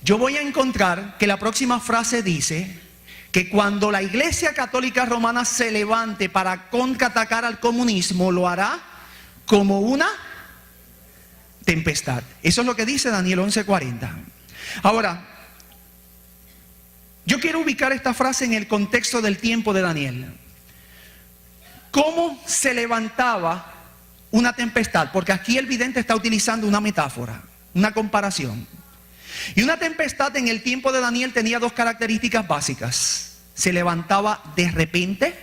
yo voy a encontrar que la próxima frase dice que cuando la Iglesia Católica Romana se levante para contraatacar al comunismo, lo hará como una tempestad. Eso es lo que dice Daniel 11:40. Ahora, yo quiero ubicar esta frase en el contexto del tiempo de Daniel. ¿Cómo se levantaba una tempestad? Porque aquí el vidente está utilizando una metáfora, una comparación. Y una tempestad en el tiempo de Daniel tenía dos características básicas. Se levantaba de repente,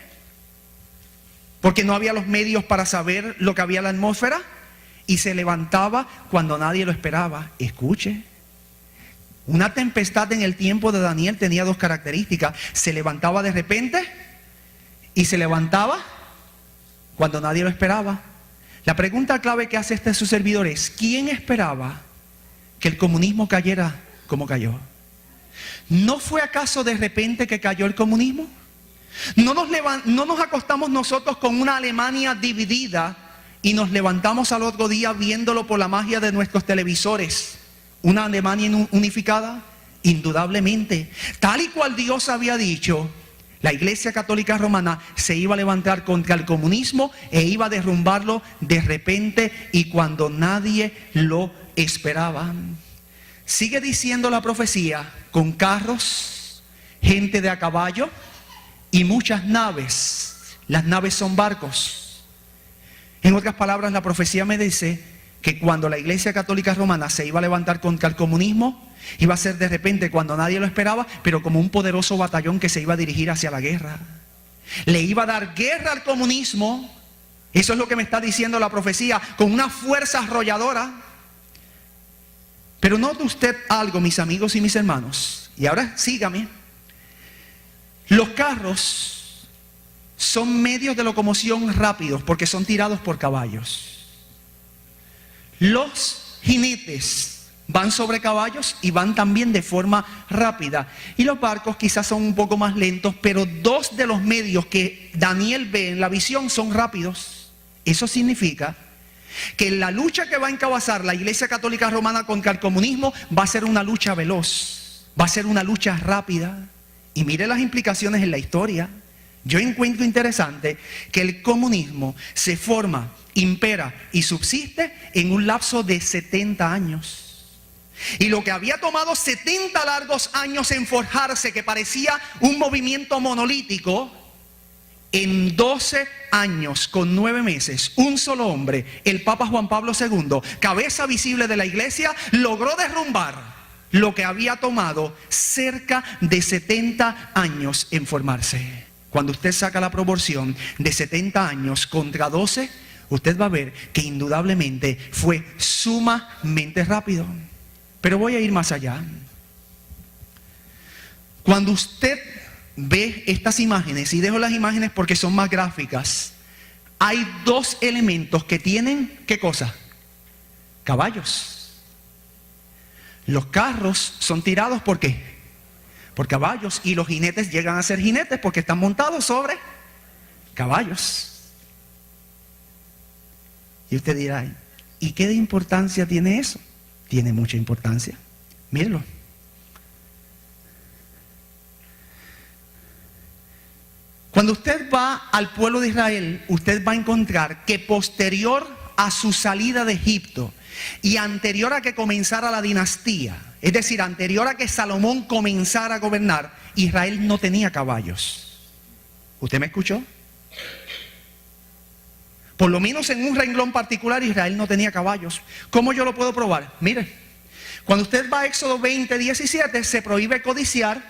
porque no había los medios para saber lo que había en la atmósfera, y se levantaba cuando nadie lo esperaba. Escuche, una tempestad en el tiempo de Daniel tenía dos características. Se levantaba de repente y se levantaba cuando nadie lo esperaba. La pregunta clave que hace su servidor es: ¿quién esperaba que el comunismo cayera como cayó? ¿No fue acaso de repente que cayó el comunismo? ¿No nos acostamos nosotros con una Alemania dividida y nos levantamos al otro día viéndolo por la magia de nuestros televisores? ¿Una Alemania unificada? Indudablemente. Tal y cual Dios había dicho, la Iglesia Católica Romana se iba a levantar contra el comunismo e iba a derrumbarlo de repente y cuando nadie lo esperaba. Sigue diciendo la profecía: con carros, gente de a caballo y muchas naves. Las naves son barcos. En otras palabras, la profecía me dice que cuando la Iglesia Católica Romana se iba a levantar contra el comunismo, iba a ser de repente cuando nadie lo esperaba, pero como un poderoso batallón que se iba a dirigir hacia la guerra. Le iba a dar guerra al comunismo. Eso es lo que me está diciendo la profecía, con una fuerza arrolladora. Pero note usted algo, mis amigos y mis hermanos, y ahora sígame. Los carros son medios de locomoción rápidos porque son tirados por caballos. Los jinetes van sobre caballos y van también de forma rápida. Y los barcos quizás son un poco más lentos, pero dos de los medios que Daniel ve en la visión son rápidos. Eso significa que la lucha que va a encabezar la Iglesia Católica Romana contra el comunismo va a ser una lucha veloz, va a ser una lucha rápida. Y mire las implicaciones en la historia. Yo encuentro interesante que el comunismo se forma, impera y subsiste en un lapso de 70 años. Y lo que había tomado 70 largos años en forjarse, que parecía un movimiento monolítico, en 12 años con 9 meses, un solo hombre, el Papa Juan Pablo II, cabeza visible de la Iglesia, logró derrumbar lo que había tomado cerca de 70 años en formarse. Cuando usted saca la proporción de 70 años contra 12, usted va a ver que indudablemente fue sumamente rápido. Pero voy a ir más allá. Cuando usted ve estas imágenes, y dejo las imágenes porque son más gráficas, hay dos elementos que tienen, ¿qué cosa? Caballos. Los carros son tirados, ¿por qué? Por caballos, y los jinetes llegan a ser jinetes porque están montados sobre caballos. Y usted dirá: ¿y qué de importancia tiene eso? Tiene mucha importancia. Mírenlo. Cuando usted va al pueblo de Israel, usted va a encontrar que posterior a su salida de Egipto y anterior a que comenzara la dinastía, es decir, anterior a que Salomón comenzara a gobernar, Israel no tenía caballos. ¿Usted me escuchó? Por lo menos en un renglón particular, Israel no tenía caballos. ¿Cómo yo lo puedo probar? Mire, cuando usted va a Éxodo 20:17, se prohíbe codiciar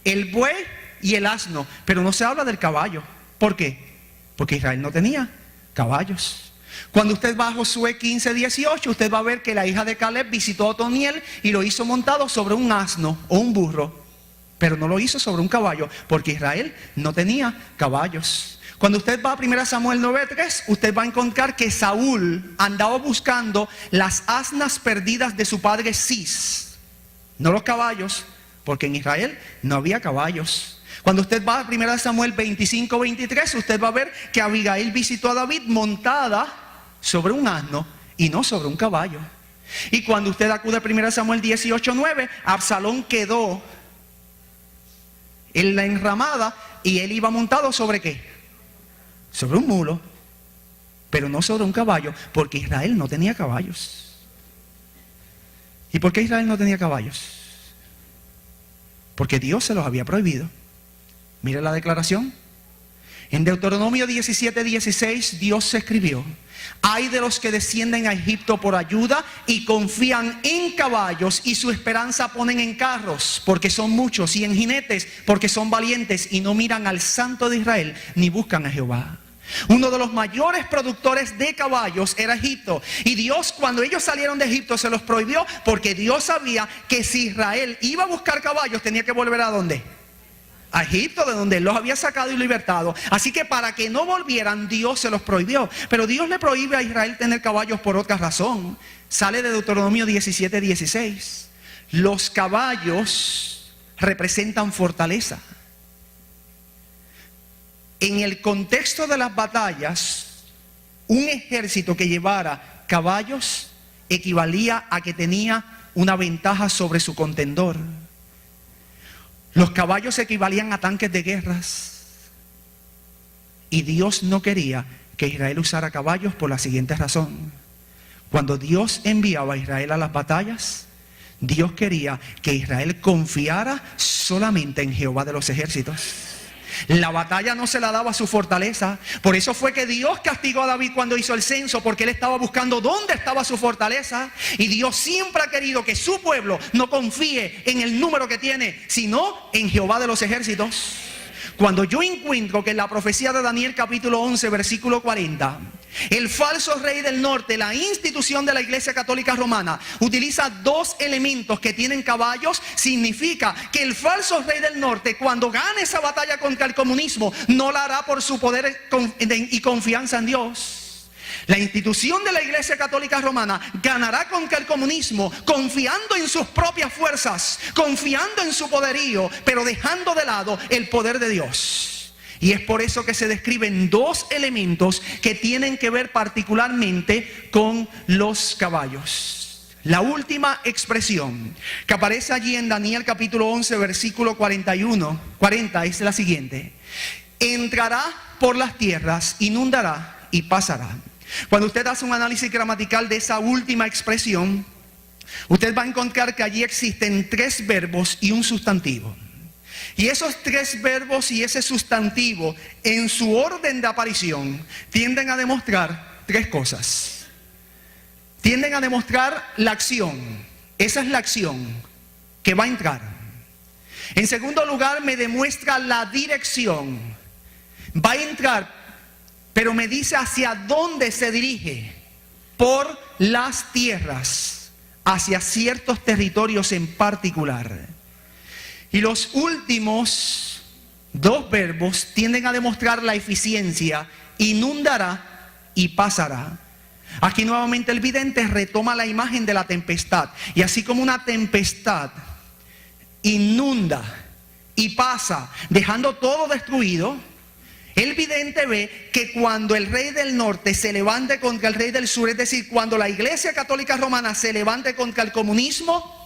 el buey y el asno, pero no se habla del caballo. ¿Por qué? Porque Israel no tenía caballos. Cuando usted va a Josué 15:18, usted va a ver que la hija de Caleb visitó a Otoniel y lo hizo montado sobre un asno o un burro, pero no lo hizo sobre un caballo, porque Israel no tenía caballos. Cuando usted va a 1 Samuel 9:3, usted va a encontrar que Saúl andaba buscando las asnas perdidas de su padre Cis, no los caballos, porque en Israel no había caballos. Cuando usted va a 1 Samuel 25:23, usted va a ver que Abigail visitó a David montada sobre un asno y no sobre un caballo. Y cuando usted acude a 1 Samuel 18:9, Absalón quedó en la enramada, y él iba montado ¿sobre qué? Sobre un mulo, pero no sobre un caballo, porque Israel no tenía caballos. ¿Y por qué Israel no tenía caballos? Porque Dios se los había prohibido. Mire la declaración. En Deuteronomio 17:16 Dios se escribió: ay de los que descienden a Egipto por ayuda y confían en caballos y su esperanza ponen en carros, porque son muchos, y en jinetes, porque son valientes, y no miran al Santo de Israel ni buscan a Jehová. Uno de los mayores productores de caballos era Egipto, y Dios, cuando ellos salieron de Egipto, se los prohibió, porque Dios sabía que si Israel iba a buscar caballos, tenía que volver ¿a dónde? A Egipto, de donde Él los había sacado y libertado. Así que para que no volvieran, Dios se los prohibió. Pero Dios le prohíbe a Israel tener caballos por otra razón. Sale de Deuteronomio 17:16. Los caballos representan fortaleza. En el contexto de las batallas, un ejército que llevara caballos equivalía a que tenía una ventaja sobre su contendor. Los caballos equivalían a tanques de guerras. Y Dios no quería que Israel usara caballos por la siguiente razón. Cuando Dios enviaba a Israel a las batallas, Dios quería que Israel confiara solamente en Jehová de los ejércitos. La batalla no se la daba a su fortaleza. Por eso fue que Dios castigó a David cuando hizo el censo, porque él estaba buscando dónde estaba su fortaleza. Y Dios siempre ha querido que su pueblo no confíe en el número que tiene, sino en Jehová de los ejércitos. Cuando yo encuentro que en la profecía de Daniel capítulo 11 versículo 40, el falso rey del norte, la institución de la Iglesia Católica Romana, utiliza dos elementos que tienen caballos, significa que el falso rey del norte, cuando gane esa batalla contra el comunismo, no la hará por su poder y confianza en Dios. La institución de la Iglesia Católica Romana ganará contra el comunismo confiando en sus propias fuerzas, confiando en su poderío, pero dejando de lado el poder de Dios. Y es por eso que se describen dos elementos que tienen que ver particularmente con los caballos. La última expresión que aparece allí en Daniel capítulo 11 versículo 40 es la siguiente: entrará por las tierras, inundará y pasará. Cuando usted hace un análisis gramatical de esa última expresión, usted va a encontrar que allí existen tres verbos y un sustantivo. Y esos tres verbos y ese sustantivo, en su orden de aparición, tienden a demostrar tres cosas. Tienden a demostrar la acción. Esa es la acción que va a entrar. En segundo lugar, me demuestra la dirección. Va a entrar, pero me dice hacia dónde se dirige: por las tierras, hacia ciertos territorios en particular. Y los últimos dos verbos tienden a demostrar la eficiencia: inundará y pasará. Aquí nuevamente el vidente retoma la imagen de la tempestad. Y así como una tempestad inunda y pasa dejando todo destruido, el vidente ve que cuando el rey del norte se levante contra el rey del sur, es decir, cuando la Iglesia Católica Romana se levante contra el comunismo,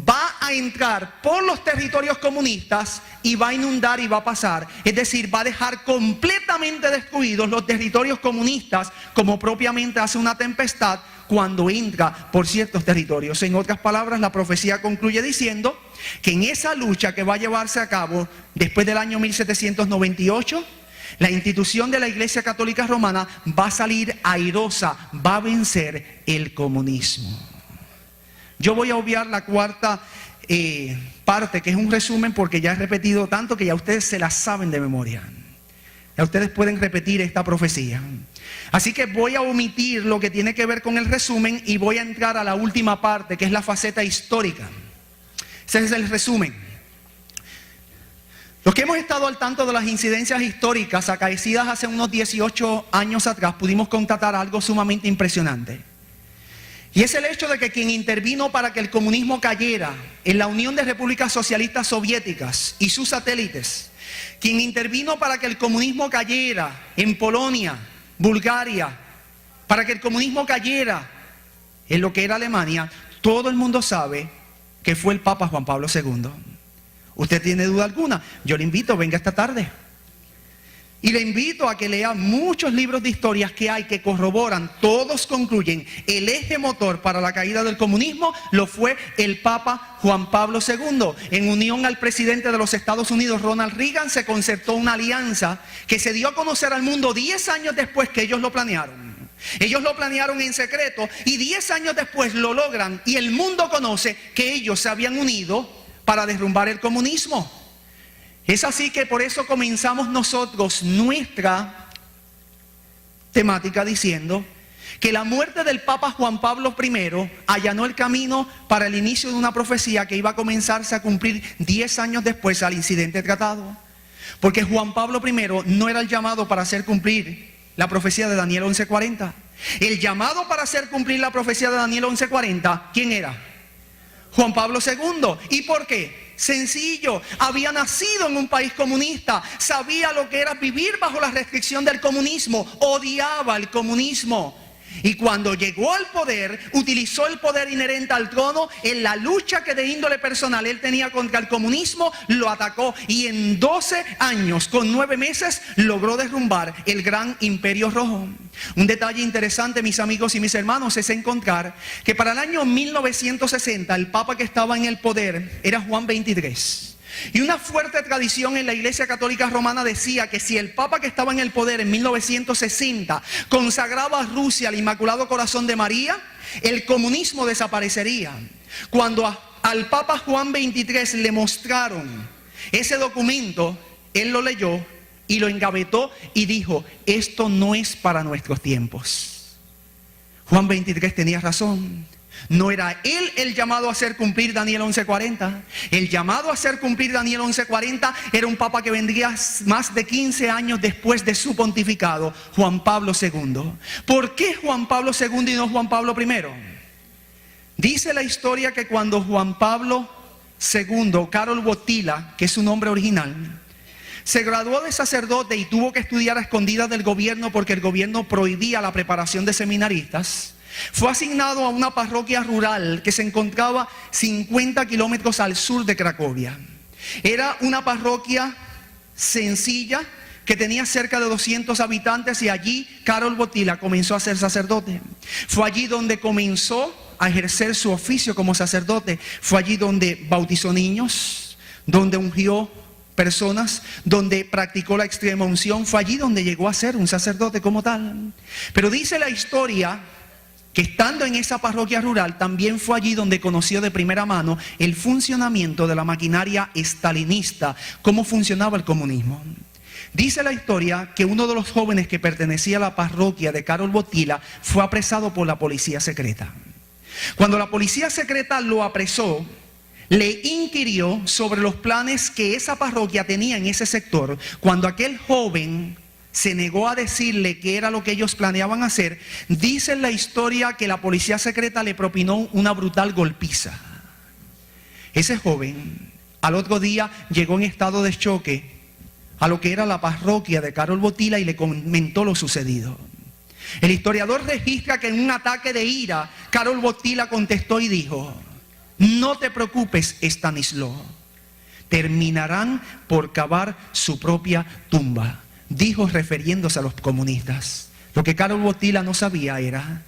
va a entrar por los territorios comunistas y va a inundar y va a pasar. Es decir, va a dejar completamente destruidos los territorios comunistas, como propiamente hace una tempestad cuando entra por ciertos territorios. En otras palabras, la profecía concluye diciendo que en esa lucha que va a llevarse a cabo después del año 1798, la institución de la Iglesia Católica Romana va a salir airosa, va a vencer el comunismo. Yo voy a obviar la cuarta parte, que es un resumen, porque ya he repetido tanto que ya ustedes se la saben de memoria. Ya ustedes pueden repetir esta profecía. Así que voy a omitir lo que tiene que ver con el resumen y voy a entrar a la última parte, que es la faceta histórica. Ese es el resumen. Los que hemos estado al tanto de las incidencias históricas acaecidas hace unos 18 años atrás, pudimos constatar algo sumamente impresionante. Y es el hecho de que quien intervino para que el comunismo cayera en la Unión de Repúblicas Socialistas Soviéticas y sus satélites, quien intervino para que el comunismo cayera en Polonia, Bulgaria, para que el comunismo cayera en lo que era Alemania, todo el mundo sabe que fue el Papa Juan Pablo II. ¿Usted tiene duda alguna? Yo le invito, venga esta tarde. Y le invito a que lea muchos libros de historias que hay que corroboran, todos concluyen, el eje motor para la caída del comunismo lo fue el Papa Juan Pablo II. En unión al presidente de los Estados Unidos, Ronald Reagan, se concertó una alianza que se dio a conocer al mundo 10 años después que ellos lo planearon. Ellos lo planearon en secreto y 10 años después lo logran y el mundo conoce que ellos se habían unido para derrumbar el comunismo. Es así que por eso comenzamos nosotros nuestra temática diciendo que la muerte del Papa Juan Pablo I allanó el camino para el inicio de una profecía que iba a comenzarse a cumplir 10 años después al incidente tratado. Porque Juan Pablo I no era el llamado para hacer cumplir la profecía de Daniel 11:40. El llamado para hacer cumplir la profecía de Daniel 11:40, ¿quién era? Juan Pablo II. ¿Y por qué? Sencillo, había nacido en un país comunista, sabía lo que era vivir bajo la restricción del comunismo, odiaba el comunismo. Y cuando llegó al poder, utilizó el poder inherente al trono en la lucha que de índole personal él tenía contra el comunismo, lo atacó y en 12 años, con 9 meses, logró derrumbar el gran imperio rojo. Un detalle interesante, mis amigos y mis hermanos, es encontrar que para el año 1960 el papa que estaba en el poder era Juan XXIII. Y una fuerte tradición en la Iglesia Católica Romana decía que si el Papa que estaba en el poder en 1960 consagraba a Rusia al Inmaculado Corazón de María, el comunismo desaparecería. Cuando al Papa Juan XXIII le mostraron ese documento, él lo leyó y lo engavetó y dijo: esto no es para nuestros tiempos. Juan XXIII tenía razón. No era él el llamado a hacer cumplir Daniel 11:40. El llamado a hacer cumplir Daniel 11:40 era un papa que vendría más de 15 años después de su pontificado, Juan Pablo II. ¿Por qué Juan Pablo II y no Juan Pablo I? Dice la historia que cuando Juan Pablo II, Karol Wojtyła, que es su nombre original, se graduó de sacerdote y tuvo que estudiar a escondidas del gobierno porque el gobierno prohibía la preparación de seminaristas, fue asignado a una parroquia rural que se encontraba 50 kilómetros al sur de Cracovia. Era una parroquia sencilla que tenía cerca de 200 habitantes y allí Karol Wojtyła comenzó a ser sacerdote. Fue allí donde comenzó a ejercer su oficio como sacerdote. Fue allí donde bautizó niños, donde ungió personas, donde practicó la extrema unción. Fue allí donde llegó a ser un sacerdote como tal. Pero dice la historia que estando en esa parroquia rural, también fue allí donde conoció de primera mano el funcionamiento de la maquinaria estalinista, cómo funcionaba el comunismo. Dice la historia que uno de los jóvenes que pertenecía a la parroquia de Karol Wojtyła fue apresado por la policía secreta. Cuando la policía secreta lo apresó, le inquirió sobre los planes que esa parroquia tenía en ese sector. Cuando aquel joven se negó a decirle qué era lo que ellos planeaban hacer, dice en la historia que la policía secreta le propinó una brutal golpiza. Ese joven al otro día llegó en estado de choque a lo que era la parroquia de Karol Wojtyła y le comentó lo sucedido. El historiador registra que en un ataque de ira, Karol Wojtyła contestó y dijo: no te preocupes, Stanislaw, terminarán por cavar su propia tumba. Dijo refiriéndose a los comunistas. Lo que Karol Wojtyła no sabía era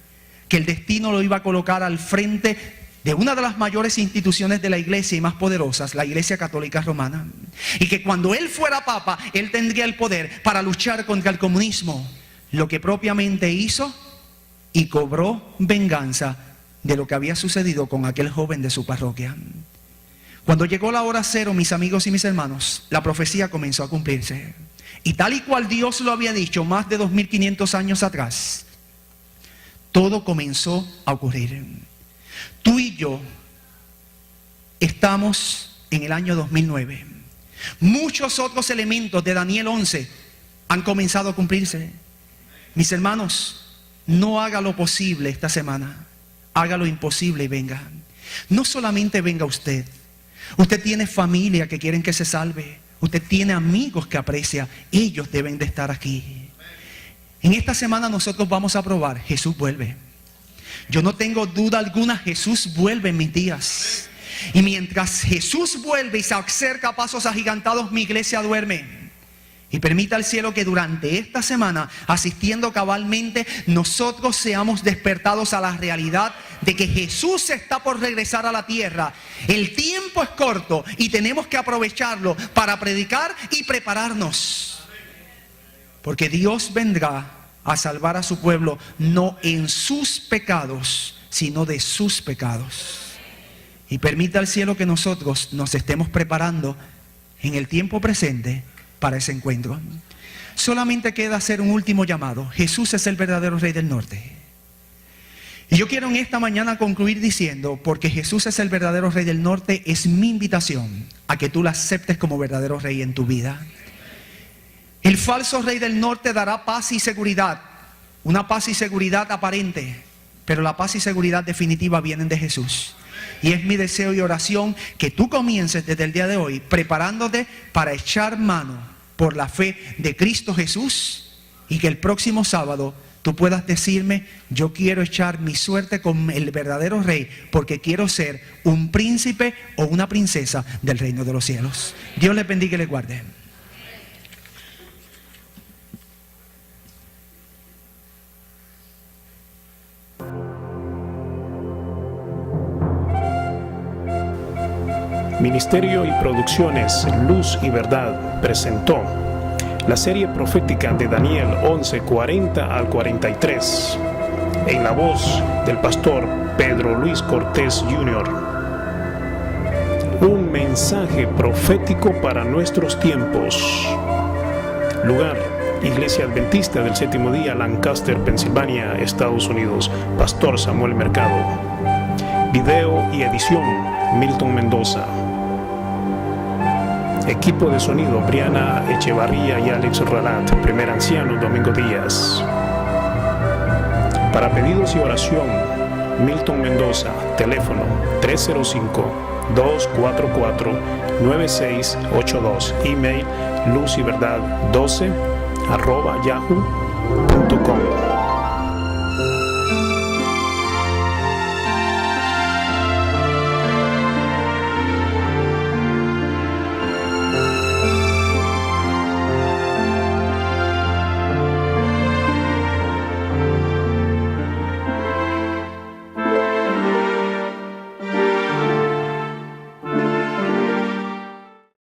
que el destino lo iba a colocar al frente de una de las mayores instituciones de la iglesia y más poderosas, la Iglesia Católica Romana. Y que cuando él fuera papa, él tendría el poder para luchar contra el comunismo. Lo que propiamente hizo y cobró venganza de lo que había sucedido con aquel joven de su parroquia. Cuando llegó la hora cero, mis amigos y mis hermanos, la profecía comenzó a cumplirse. Y tal y cual Dios lo había dicho más de 2500 años atrás, todo comenzó a ocurrir. Tú y yo estamos en el año 2009. Muchos otros elementos de Daniel 11 han comenzado a cumplirse. Mis hermanos, no haga lo posible esta semana, haga lo imposible y venga. No solamente venga usted. Usted tiene familia que quieren que se salve. Usted tiene amigos que aprecia. Ellos deben de estar aquí. En esta semana nosotros vamos a probar. Jesús vuelve. Yo no tengo duda alguna. Jesús vuelve en mis días. Y mientras Jesús vuelve y se acerca a pasos agigantados, mi iglesia duerme. Y permita al cielo que durante esta semana, asistiendo cabalmente, nosotros seamos despertados a la realidad de que Jesús está por regresar a la tierra. El tiempo es corto y tenemos que aprovecharlo para predicar y prepararnos. Porque Dios vendrá a salvar a su pueblo, no en sus pecados, sino de sus pecados. Y permita al cielo que nosotros nos estemos preparando en el tiempo presente para ese encuentro. Solamente queda hacer un último llamado. Jesús es el verdadero Rey del Norte. Y yo quiero en esta mañana concluir diciendo, porque Jesús es el verdadero Rey del Norte, es mi invitación a que tú lo aceptes como verdadero Rey en tu vida. El falso Rey del Norte dará paz y seguridad, una paz y seguridad aparente, pero la paz y seguridad definitiva vienen de Jesús. Y es mi deseo y oración que tú comiences desde el día de hoy preparándote para echar mano por la fe de Cristo Jesús, y que el próximo sábado tú puedas decirme: yo quiero echar mi suerte con el verdadero Rey, porque quiero ser un príncipe o una princesa del reino de los cielos. Dios les bendiga y les guarde. Ministerio y Producciones Luz y Verdad presentó la serie profética de Daniel 11:40 al 43, en la voz del pastor Pedro Luis Cortés Jr. Un mensaje profético para nuestros tiempos. Lugar: Iglesia Adventista del Séptimo Día, Lancaster, Pensilvania, Estados Unidos. Pastor Samuel Mercado. Video y edición: Milton Mendoza. Equipo de sonido: Briana Echevarría y Alex Ralat. Primer anciano: Domingo Díaz. Para pedidos y oración: Milton Mendoza. Teléfono: 305-244-9682. Email: luzyverdad12@yahoo.com.